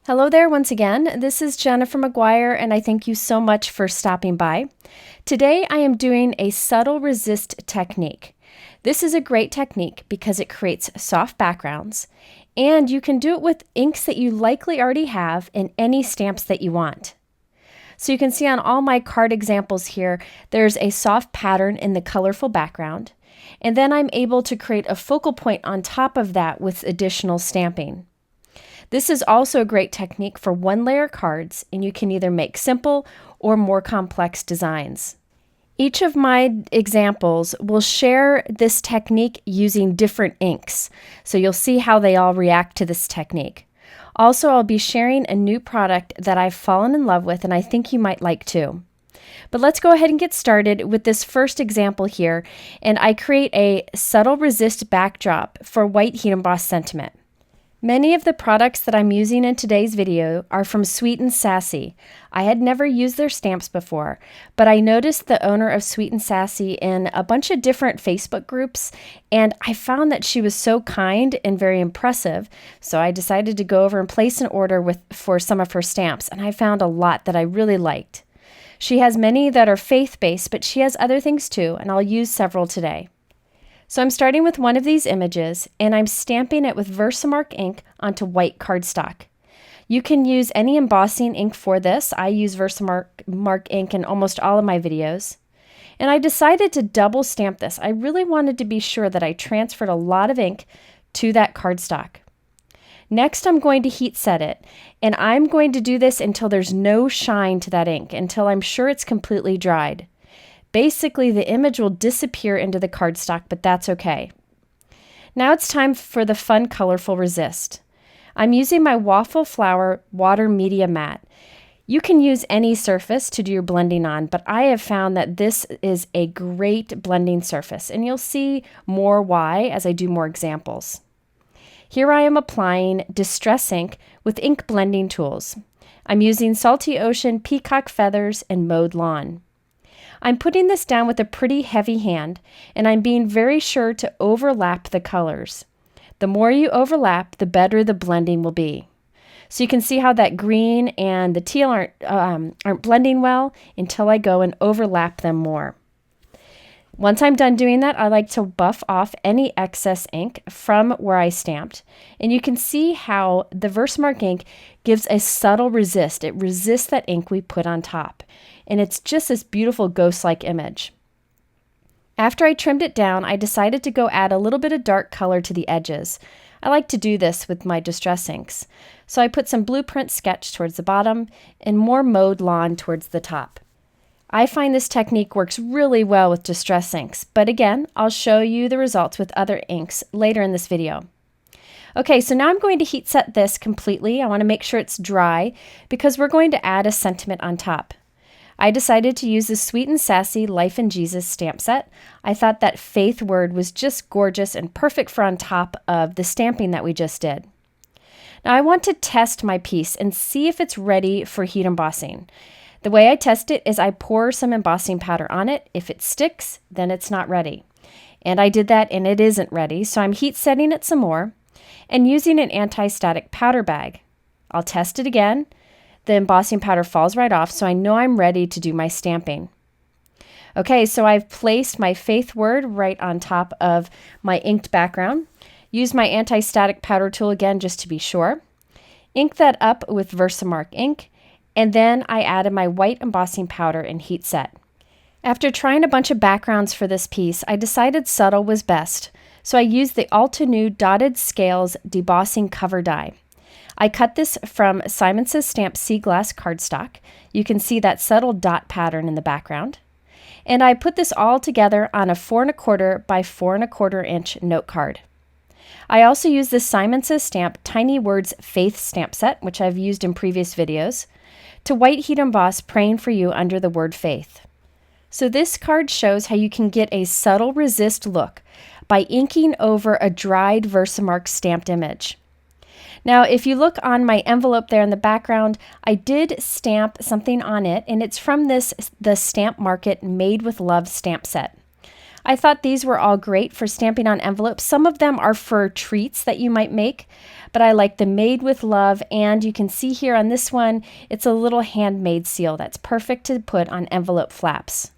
Hello there once again. This is Jennifer McGuire, and I thank you so much for stopping by. Today I am doing a subtle resist technique. This is a great technique because it creates soft backgrounds, and you can do it with inks that you likely already have and any stamps that you want. So you can see on all my card examples here, there's a soft pattern in the colorful background, and then I'm able to create a focal point on top of that with additional stamping. This is also a great technique for one-layer cards, and you can either make simple or more complex designs. Each of my examples will share this technique using different inks, so you'll see how they all react to this technique. Also, I'll be sharing a new product that I've fallen in love with and I think you might like too. But let's go ahead and get started with this first example here, and I create a subtle resist backdrop for white heat embossed sentiment. Many of the products that I'm using in today's video are from Sweet and Sassy. I had never used their stamps before, but I noticed the owner of Sweet and Sassy in a bunch of different Facebook groups, and I found that she was so kind and very impressive, so I decided to go over and place an order for some of her stamps, and I found a lot that I really liked. She has many that are faith-based, but she has other things too, and I'll use several today. So I'm starting with one of these images, and I'm stamping it with VersaMark ink onto white cardstock. You can use any embossing ink for this. I use VersaMark ink in almost all of my videos. And I decided to double stamp this. I really wanted to be sure that I transferred a lot of ink to that cardstock. Next, I'm going to heat set it, and I'm going to do this until there's no shine to that ink, until I'm sure it's completely dried. Basically, the image will disappear into the cardstock, but that's okay. Now it's time for the fun, colorful resist. I'm using my Waffle Flower Water Media Matte. You can use any surface to do your blending on, but I have found that this is a great blending surface, and you'll see more why as I do more examples. Here I am applying Distress ink with ink blending tools. I'm using Salty Ocean, Peacock Feathers, and Mowed Lawn. I'm putting this down with a pretty heavy hand, and I'm being very sure to overlap the colors. The more you overlap, the better the blending will be. So you can see how that green and the teal aren't blending well until I go and overlap them more. Once I'm done doing that, I like to buff off any excess ink from where I stamped. And you can see how the VersaMark ink gives a subtle resist. It resists that ink we put on top. And it's just this beautiful ghost-like image. After I trimmed it down, I decided to go add a little bit of dark color to the edges. I like to do this with my Distress inks. So I put some Blueprint Sketch towards the bottom and more Mowed Lawn towards the top. I find this technique works really well with Distress inks, but again, I'll show you the results with other inks later in this video. Okay, so now I'm going to heat set this completely. I want to make sure it's dry because we're going to add a sentiment on top. I decided to use the Sweet and Sassy Life in Jesus stamp set. I thought that faith word was just gorgeous and perfect for on top of the stamping that we just did. Now I want to test my piece and see if it's ready for heat embossing. The way I test it is I pour some embossing powder on it. If it sticks, then it's not ready. And I did that and it isn't ready, so I'm heat setting it some more and using an anti-static powder bag. I'll test it again. The embossing powder falls right off, so I know I'm ready to do my stamping. Okay, so I've placed my faith word right on top of my inked background. Use my anti-static powder tool again just to be sure. Ink that up with VersaMark ink, and then I added my white embossing powder and heat set. After trying a bunch of backgrounds for this piece, I decided subtle was best, so I used the Altenew Dotted Scales Debossing Cover Die. I cut this from Simon Says Stamp Sea Glass cardstock. You can see that subtle dot pattern in the background. And I put this all together on a 4 1/4 by 4 1/4 inch note card. I also used the Simon Says Stamp Tiny Words Faith stamp set, which I've used in previous videos, to white heat emboss Praying for You under the word faith. So this card shows how you can get a subtle resist look by inking over a dried VersaMark stamped image. Now, if you look on my envelope there in the background, I did stamp something on it, and it's from the Stamp Market Made with Love stamp set. I thought these were all great for stamping on envelopes. Some of them are for treats that you might make, but I like the Made with Love, and you can see here on this one, it's a little handmade seal that's perfect to put on envelope flaps.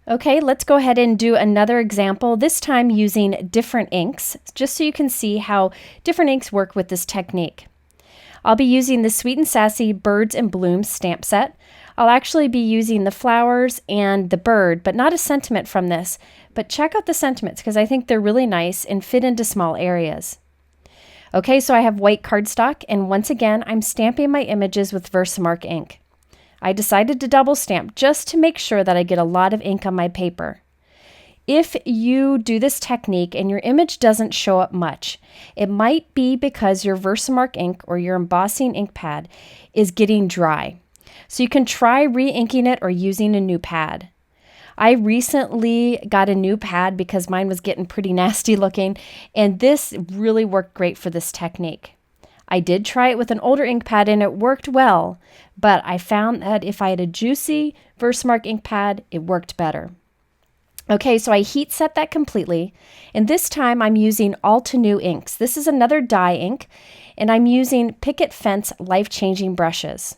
Okay, let's go ahead and do another example, this time using different inks, just so you can see how different inks work with this technique. I'll be using the Sweet and Sassy Birds and Blooms stamp set. I'll actually be using the flowers and the bird, but not a sentiment from this. But check out the sentiments because I think they're really nice and fit into small areas. Okay, so I have white cardstock, and once again, I'm stamping my images with VersaMark ink. I decided to double stamp just to make sure that I get a lot of ink on my paper. If you do this technique and your image doesn't show up much, it might be because your VersaMark ink or your embossing ink pad is getting dry. So you can try re-inking it or using a new pad. I recently got a new pad because mine was getting pretty nasty looking, and this really worked great for this technique. I did try it with an older ink pad and it worked well, but I found that if I had a juicy VersaMark ink pad, it worked better. Okay, so I heat set that completely, and this time I'm using Altenew inks. This is another dye ink, and I'm using Picket Fence Life-Changing brushes.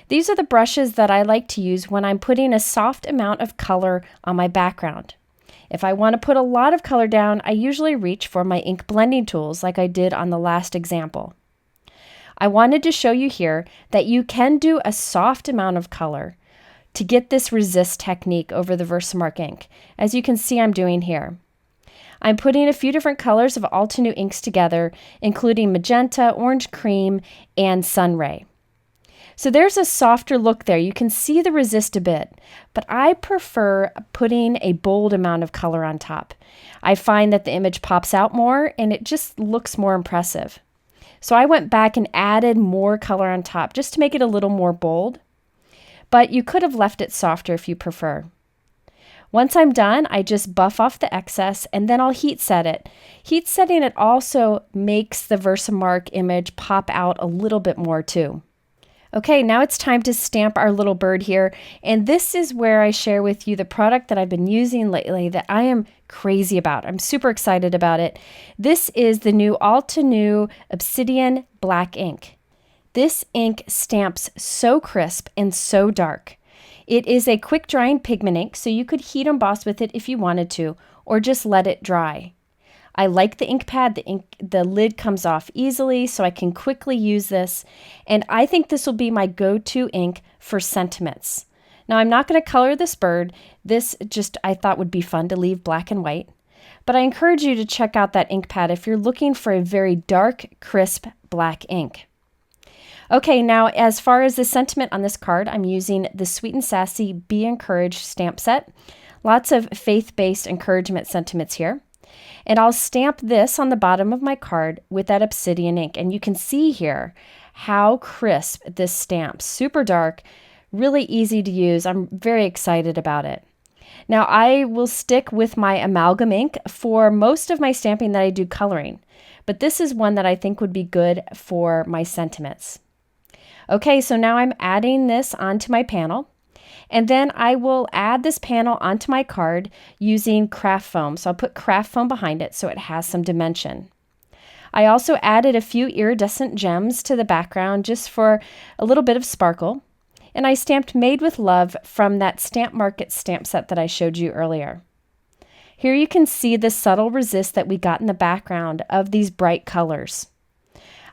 These are the brushes that I like to use when I'm putting a soft amount of color on my background. If I want to put a lot of color down, I usually reach for my ink blending tools like I did on the last example. I wanted to show you here that you can do a soft amount of color to get this resist technique over the VersaMark ink, as you can see I'm doing here. I'm putting a few different colors of Altenew inks together, including magenta, orange cream, and sunray. So there's a softer look there. You can see the resist a bit, but I prefer putting a bold amount of color on top. I find that the image pops out more and it just looks more impressive. So I went back and added more color on top just to make it a little more bold, but you could have left it softer if you prefer. Once I'm done, I just buff off the excess and then I'll heat set it. Heat setting it also makes the VersaMark image pop out a little bit more too. Okay, now it's time to stamp our little bird here, and this is where I share with you the product that I've been using lately that I am crazy about. I'm super excited about it. This is the new Altenew Obsidian Black Ink. This ink stamps so crisp and so dark. It is a quick drying pigment ink, so you could heat emboss with it if you wanted to, or just let it dry. I like the ink pad. The lid comes off easily, so I can quickly use this. And I think this will be my go-to ink for sentiments. Now, I'm not going to color this bird. This just I thought would be fun to leave black and white. But I encourage you to check out that ink pad if you're looking for a very dark, crisp black ink. Okay, now as far as the sentiment on this card, I'm using the Sweet and Sassy Be Encouraged stamp set. Lots of faith-based encouragement sentiments here. And I'll stamp this on the bottom of my card with that Obsidian ink. And you can see here how crisp this stamps. Super dark, really easy to use. I'm very excited about it. Now I will stick with my amalgam ink for most of my stamping that I do coloring. But this is one that I think would be good for my sentiments. Okay, so now I'm adding this onto my panel. And then I will add this panel onto my card using craft foam. So I'll put craft foam behind it so it has some dimension. I also added a few iridescent gems to the background just for a little bit of sparkle. And I stamped Made with Love from that Stamp Market stamp set that I showed you earlier. Here you can see the subtle resist that we got in the background of these bright colors.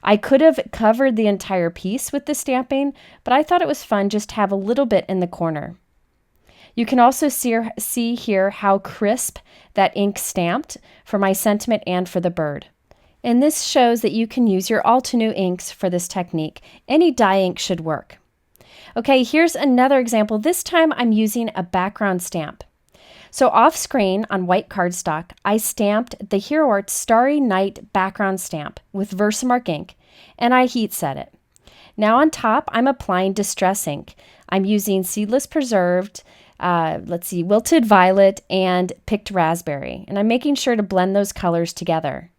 I could have covered the entire piece with the stamping, but I thought it was fun just to have a little bit in the corner. You can also see here how crisp that ink stamped for my sentiment and for the bird. And this shows that you can use your Altenew inks for this technique. Any dye ink should work. Okay, here's another example. This time I'm using a background stamp. So off screen on white cardstock, I stamped the Hero Art Starry Night background stamp with VersaMark ink, and I heat set it. Now on top, I'm applying Distress ink. I'm using Seedless Preserved, Wilted Violet, and Picked Raspberry, and I'm making sure to blend those colors together.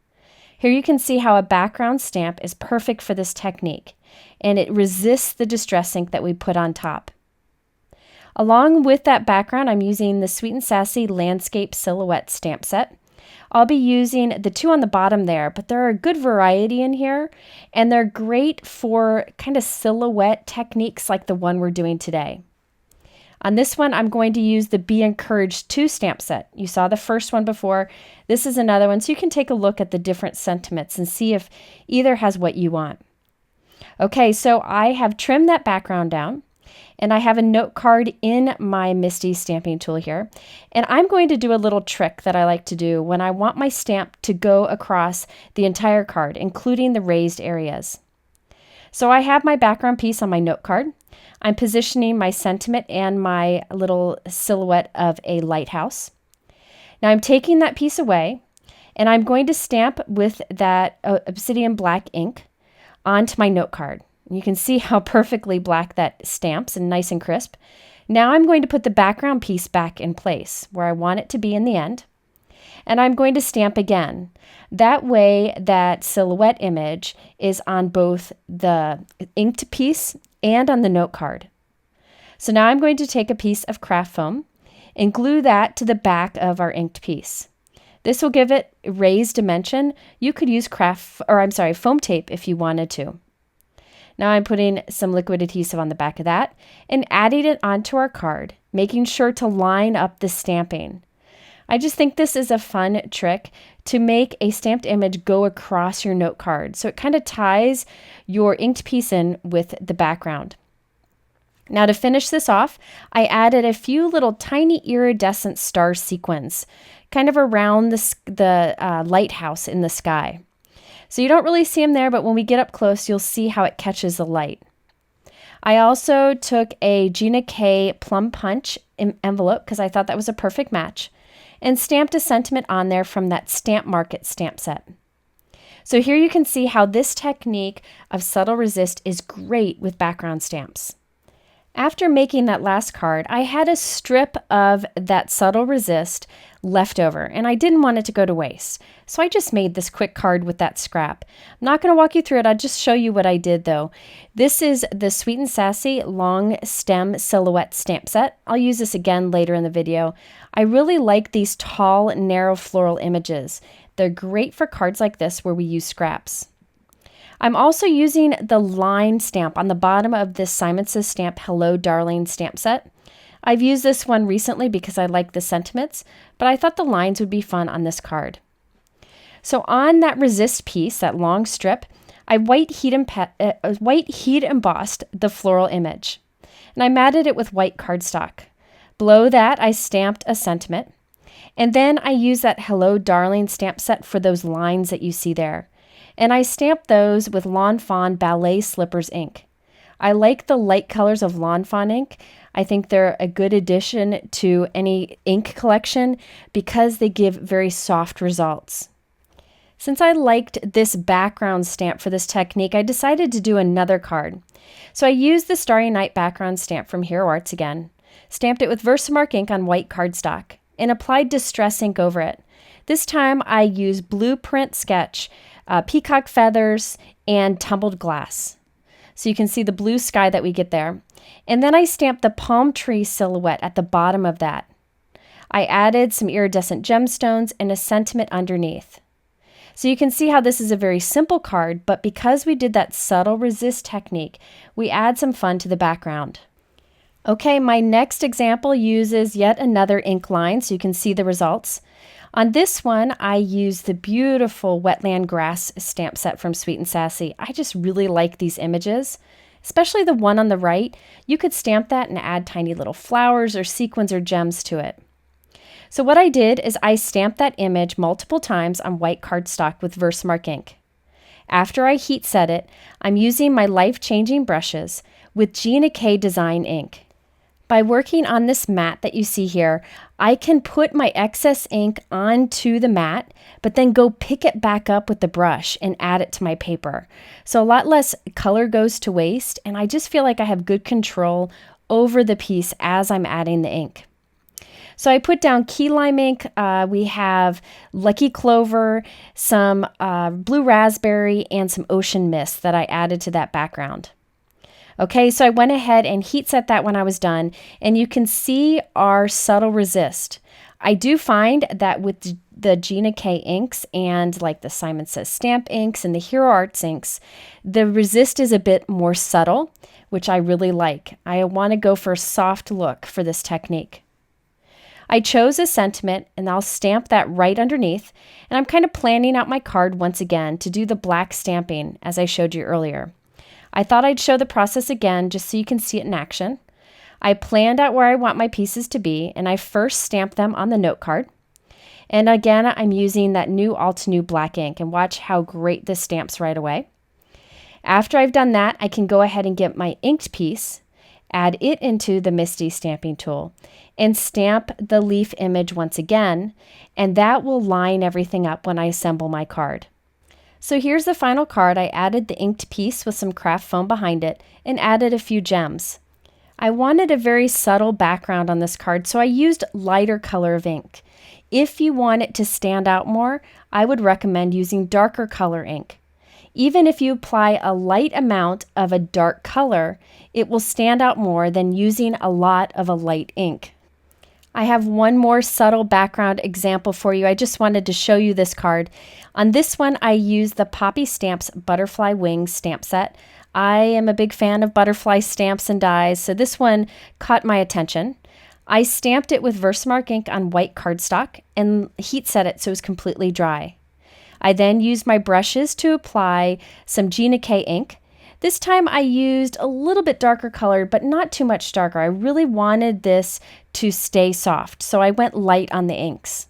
Here you can see how a background stamp is perfect for this technique, and it resists the Distress ink that we put on top. Along with that background, I'm using the Sweet and Sassy Landscape Silhouette stamp set. I'll be using the two on the bottom there, but there are a good variety in here, and they're great for kind of silhouette techniques like the one we're doing today. On this one, I'm going to use the Be Encouraged 2 stamp set. You saw the first one before. This is another one, so you can take a look at the different sentiments and see if either has what you want. Okay, so I have trimmed that background down, and I have a note card in my MISTI stamping tool here. And I'm going to do a little trick that I like to do when I want my stamp to go across the entire card, including the raised areas. So I have my background piece on my note card. I'm positioning my sentiment and my little silhouette of a lighthouse. Now I'm taking that piece away, and I'm going to stamp with that Obsidian black ink onto my note card. You can see how perfectly black that stamps and nice and crisp. Now I'm going to put the background piece back in place where I want it to be in the end. And I'm going to stamp again. That way that silhouette image is on both the inked piece and on the note card. So now I'm going to take a piece of craft foam and glue that to the back of our inked piece. This will give it raised dimension. You could use foam tape if you wanted to. Now I'm putting some liquid adhesive on the back of that and adding it onto our card, making sure to line up the stamping. I just think this is a fun trick to make a stamped image go across your note card. So it kind of ties your inked piece in with the background. Now to finish this off, I added a few little tiny iridescent star sequins kind of around the lighthouse in the sky. So you don't really see them there, but when we get up close, you'll see how it catches the light. I also took a Gina K Plum Punch envelope because I thought that was a perfect match, and stamped a sentiment on there from that Stamp Market stamp set. So here you can see how this technique of subtle resist is great with background stamps. After making that last card, I had a strip of that subtle resist left over, and I didn't want it to go to waste. So I just made this quick card with that scrap. I'm not going to walk you through it. I'll just show you what I did though. This is the Sweet and Sassy Long Stem Silhouette stamp set. I'll use this again later in the video. I really like these tall, narrow floral images. They're great for cards like this where we use scraps. I'm also using the line stamp on the bottom of this Simon Says Stamp Hello Darling stamp set. I've used this one recently because I like the sentiments, but I thought the lines would be fun on this card. So on that resist piece, that long strip, I white heat embossed the floral image, and I matted it with white cardstock. Below that, I stamped a sentiment, and then I used that Hello Darling stamp set for those lines that you see there. And I stamped those with Lawn Fawn Ballet Slippers ink. I like the light colors of Lawn Fawn ink. I think they're a good addition to any ink collection because they give very soft results. Since I liked this background stamp for this technique, I decided to do another card. So I used the Starry Night background stamp from Hero Arts again, stamped it with VersaMark ink on white cardstock, and applied Distress ink over it. This time I used Blueprint Sketch, peacock feathers, and tumbled glass. So you can see the blue sky that we get there. And then I stamped the palm tree silhouette at the bottom of that. I added some iridescent gemstones and a sentiment underneath. So you can see how this is a very simple card, but because we did that subtle resist technique, we add some fun to the background. Okay, my next example uses yet another ink line so you can see the results. On this one, I used the beautiful Wetland Grass stamp set from Sweet and Sassy. I just really like these images, especially the one on the right. You could stamp that and add tiny little flowers or sequins or gems to it. So what I did is I stamped that image multiple times on white cardstock with VersaMark ink. After I heat set it, I'm using my life-changing brushes with Gina K Designs Ink. By working on this mat that you see here, I can put my excess ink onto the mat, but then go pick it back up with the brush and add it to my paper. So a lot less color goes to waste, and I just feel like I have good control over the piece as I'm adding the ink. So I put down key lime ink, we have Lucky Clover, some blue raspberry, and some ocean mist that I added to that background. Okay, so I went ahead and heat set that when I was done, and you can see our subtle resist. I do find that with the Gina K inks and like the Simon Says Stamp inks and the Hero Arts inks, the resist is a bit more subtle, which I really like. I want to go for a soft look for this technique. I chose a sentiment, and I'll stamp that right underneath, and I'm kind of planning out my card once again to do the black stamping as I showed you earlier. I thought I'd show the process again just so you can see it in action. I planned out where I want my pieces to be, and I first stamped them on the note card. And again, I'm using that new Altenew black ink, and watch how great this stamps right away. After I've done that, I can go ahead and get my inked piece, add it into the MISTI stamping tool, and stamp the leaf image once again, and that will line everything up when I assemble my card. So here's the final card. I added the inked piece with some craft foam behind it and added a few gems. I wanted a very subtle background on this card, so I used lighter color of ink. If you want it to stand out more, I would recommend using darker color ink. Even if you apply a light amount of a dark color, it will stand out more than using a lot of a light ink. I have one more subtle background example for you. I just wanted to show you this card. On this one, I used the Poppy Stamps Butterfly Wings stamp set. I am a big fan of butterfly stamps and dies, so this one caught my attention. I stamped it with VersaMark ink on white cardstock and heat set it so it was completely dry. I then used my brushes to apply some Gina K ink. This time I used a little bit darker color, but not too much darker. I really wanted this to stay soft, so I went light on the inks.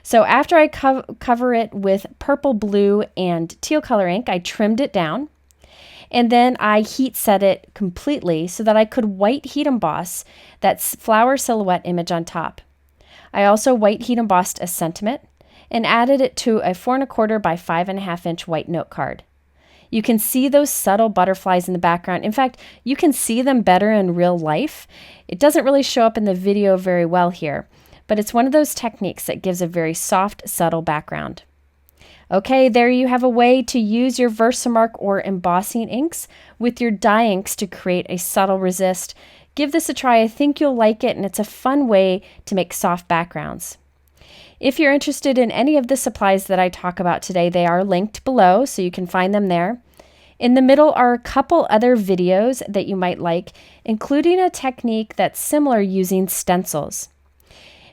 So after I cover it with purple, blue, and teal color ink, I trimmed it down. And then I heat set it completely so that I could white heat emboss that flower silhouette image on top. I also white heat embossed a sentiment and added it to a 4 1/4 by 5.5 inch white note card. You can see those subtle butterflies in the background. In fact, you can see them better in real life. It doesn't really show up in the video very well here, but it's one of those techniques that gives a very soft, subtle background. Okay, there you have a way to use your VersaMark or embossing inks with your dye inks to create a subtle resist. Give this a try. I think you'll like it, and it's a fun way to make soft backgrounds. If you're interested in any of the supplies that I talk about today, they are linked below, so you can find them there. In the middle are a couple other videos that you might like, including a technique that's similar using stencils.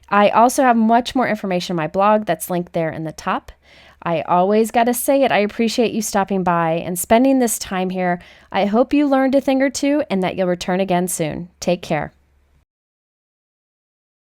I also have much more information on my blog that's linked there in the top. I always got to say it, I appreciate you stopping by and spending this time here. I hope you learned a thing or two and that you'll return again soon. Take care.